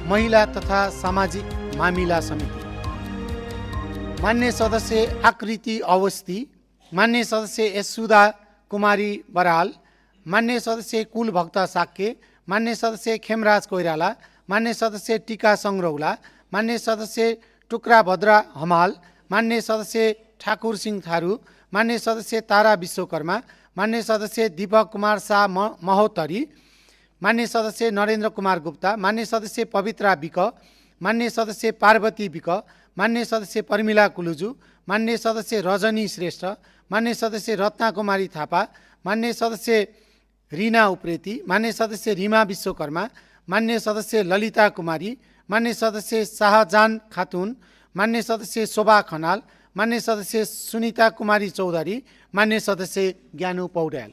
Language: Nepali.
महिला तथा सामाजिक मामिला समिति। मान्य सदस्य आकृति अवस्थी, मान्य सदस्य यशोदा कुमारी बराल, मान्य सदस्य कुलभक्त साक्य, मान्य सदस्य खेमराज कोइराला, मान्य सदस्य टीका सङ्ग्रौला, मान्य सदस्य टुक्राभद्रा हमाल, मान्य सदस्य ठाकुर सिंह थारू, मान्य सदस्य तारा विश्वकर्मा, मान्य सदस्य दीपक कुमार शाह महोत्तरी, मान्य सदस्य नरेन्द्र कुमार गुप्ता, मान्य सदस्य पवित्रा विक, मान्य सदस्य पार्वती विक, मान्य सदस्य पर्मिला कुलुजु, मान्य सदस्य रजनी श्रेष्ठ, मान्य सदस्य रत्ना कुमारी थापा, मान्य सदस्य रीना उप्रेती, मान्य सदस्य रीमा विश्वकर्मा, मान्य सदस्य ललिता कुमारी, मान्य सदस्य शाहजान खातुन, मान्य सदस्य शोभा खनाल, मान्य सदस्य सुनिता कुमारी चौधरी, मान्य सदस्य ज्ञानु पौड्याल।